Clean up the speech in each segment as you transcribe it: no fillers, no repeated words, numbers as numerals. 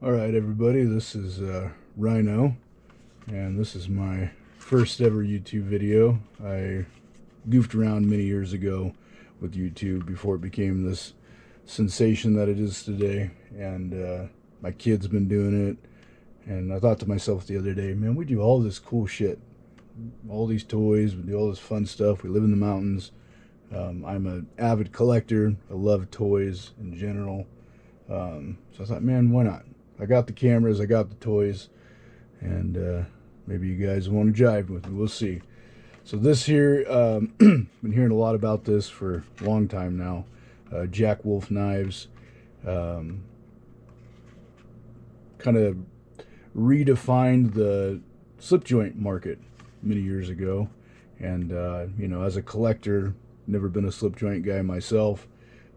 Alright everybody, this is Rhino, and this is my first ever YouTube video. I goofed around many years ago with YouTube before it became this sensation that it is today, and my kid's been doing it, and I thought to myself the other day, man, we do all this cool shit, all these toys, we do all this fun stuff, we live in the mountains. I'm an avid collector, I love toys in general, so I thought, man, why not? I got the cameras, I got the toys, and maybe you guys want to jive with me. We'll see. So this here, been hearing a lot about this for a long time now. Jack Wolf knives, kind of redefined the slip joint market many years ago, and you know, as a collector, never been a slip joint guy myself.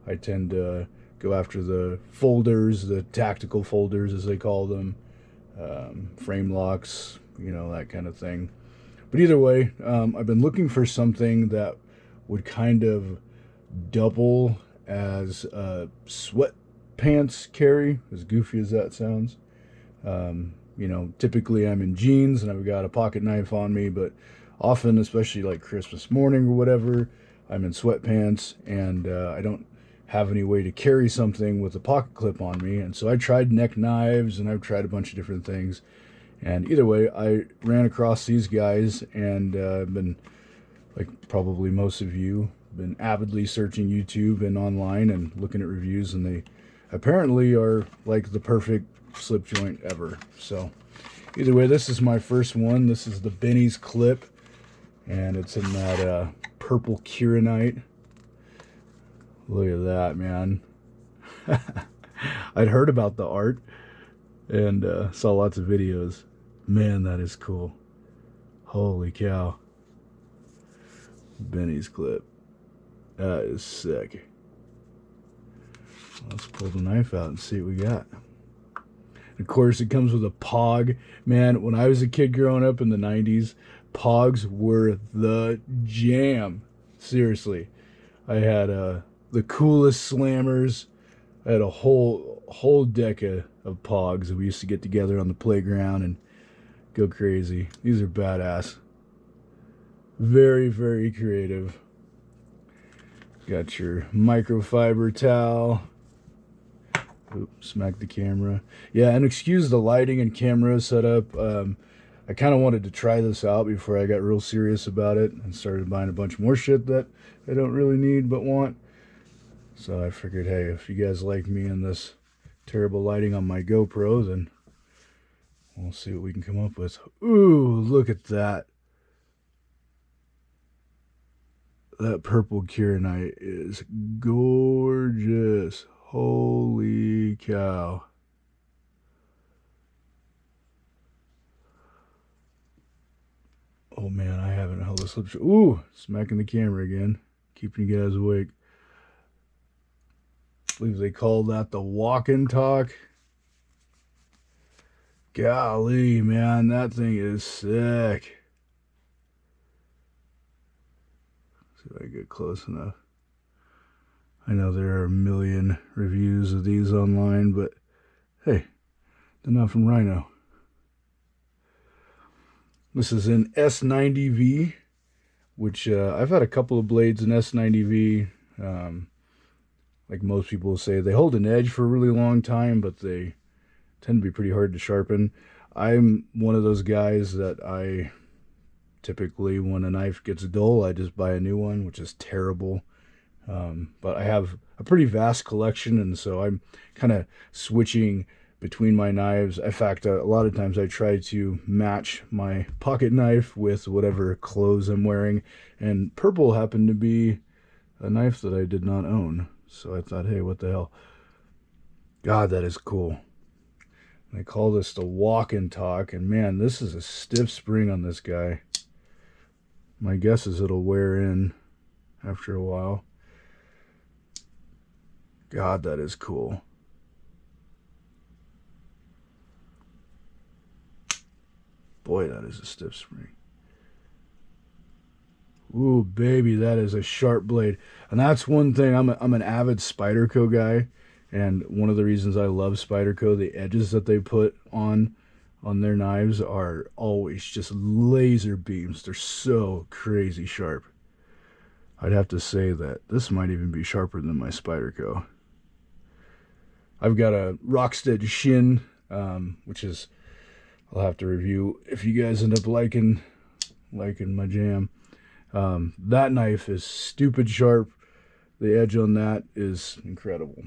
I tend to go after the folders, the tactical folders as they call them, frame locks, you know, that kind of thing. But either way, I've been looking for something that would kind of double as a sweatpants carry, as goofy as that sounds. You know, typically I'm in jeans and I've got a pocket knife on me, but often, especially like Christmas morning or whatever, I'm in sweatpants, and I don't have any way to carry something with a pocket clip on me. And so I tried neck knives, and I've tried a bunch of different things. And either way, I ran across these guys, and I've been, like probably most of you, been avidly searching YouTube and online and looking at reviews, and they apparently are like the perfect slip joint ever. So either way, this is my first one. This is the Benny's clip, and it's in that purple Kieranite. Look at that, man. I'd heard about the art and saw lots of videos. Man, that is cool. Holy cow. Benny's clip. That is sick. Let's pull the knife out and see what we got. Of course, it comes with a pog. Man, when I was a kid growing up in the 90s, pogs were the jam. Seriously. I had the coolest slammers. I had a whole deck of pogs that we used to get together on the playground and go crazy. These are badass. Very, very creative. Got your microfiber towel. Oops, smack the camera. Yeah, and excuse the lighting and camera setup. I kind of wanted to try this out before I got real serious about it and started buying a bunch more shit that I don't really need but want. So I figured, hey, if you guys like me and this terrible lighting on my GoPro, then we'll see what we can come up with. Ooh, look at that. That purple Kieranite is gorgeous. Holy cow. Oh man, I haven't held a slip. Ooh, smacking the camera again. Keeping you guys awake. I believe they call that the walk and talk. Golly, man, that thing is sick. See if I can get close enough. I know there are a million reviews of these online, but hey, they're not from Rhino. This is an S90V, which I've had a couple of blades in S90V. Like most people say, they hold an edge for a really long time, but they tend to be pretty hard to sharpen. I'm one of those guys that I typically, when a knife gets dull, I just buy a new one, which is terrible. But I have a pretty vast collection, and so I'm kind of switching between my knives. In fact, a lot of times I try to match my pocket knife with whatever clothes I'm wearing, and purple happened to be a knife that I did not own. So I thought, hey, what the hell? God, that is cool. They call this the walk and talk, and man, this is a stiff spring on this guy. My guess is it'll wear in after a while. God, that is cool. Boy, that is a stiff spring. Ooh, baby, that is a sharp blade. And that's one thing, I'm an avid Spyderco guy, And one of the reasons I love Spyderco, the edges that they put on their knives are always just laser beams. They're so crazy sharp. I'd have to say that this might even be sharper than my Spyderco. I've got a Rockstead Shin, which is, I'll have to review if you guys end up liking my jam. That knife is stupid sharp. The edge on that is incredible.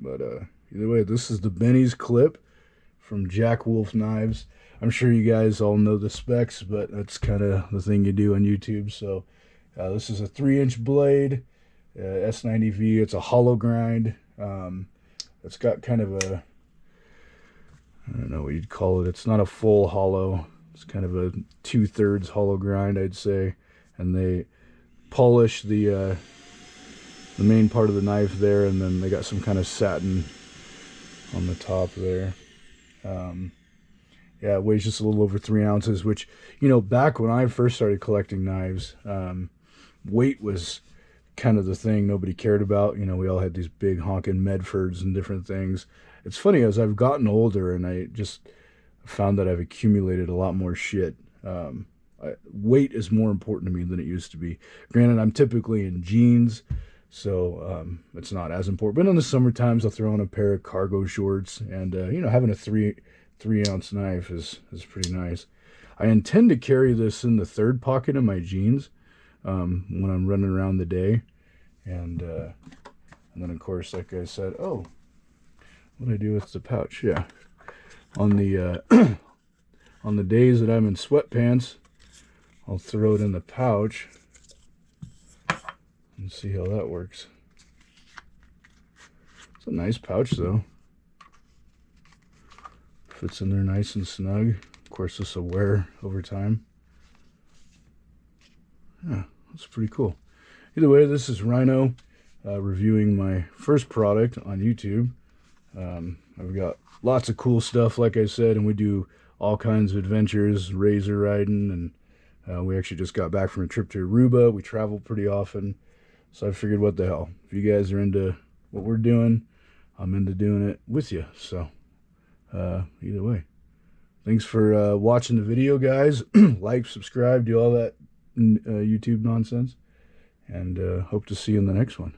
But either way, this is the Benny's clip from Jack Wolf Knives. I'm sure you guys all know the specs, but that's kind of the thing you do on YouTube. So this is a 3-inch blade, S90V. It's a hollow grind. It's got kind of a, I don't know what you'd call it. It's not a full hollow. It's kind of a 2/3 hollow grind, I'd say. And they polish the main part of the knife there, and then they got some kind of satin on the top there. Yeah, it weighs just a little over 3 ounces, which, you know, back when I first started collecting knives, weight was kind of the thing nobody cared about. You know, we all had these big honking Medfords and different things. It's funny, as I've gotten older and I just found that I've accumulated a lot more shit. Weight is more important to me than it used to be. Granted, I'm typically in jeans, so it's not as important. But in the summer times, I'll throw on a pair of cargo shorts, and you know, having a 3-ounce knife is pretty nice. I intend to carry this in the third pocket of my jeans when I'm running around the day, and then of course, like I said, oh, what do I do with the pouch? Yeah, on the on the days that I'm in sweatpants, I'll throw it in the pouch and see how that works. It's a nice pouch though. Fits in there nice and snug. Of course, this will wear over time. Yeah, that's pretty cool. Either way, this is Rhino reviewing my first product on YouTube. I've got lots of cool stuff, like I said, and we do all kinds of adventures, razor riding, and we actually just got back from a trip to Aruba. We travel pretty often, so I figured, what the hell? If you guys are into what we're doing, I'm into doing it with you. So either way, thanks for watching the video, guys. Like, subscribe, do all that YouTube nonsense, and hope to see you in the next one.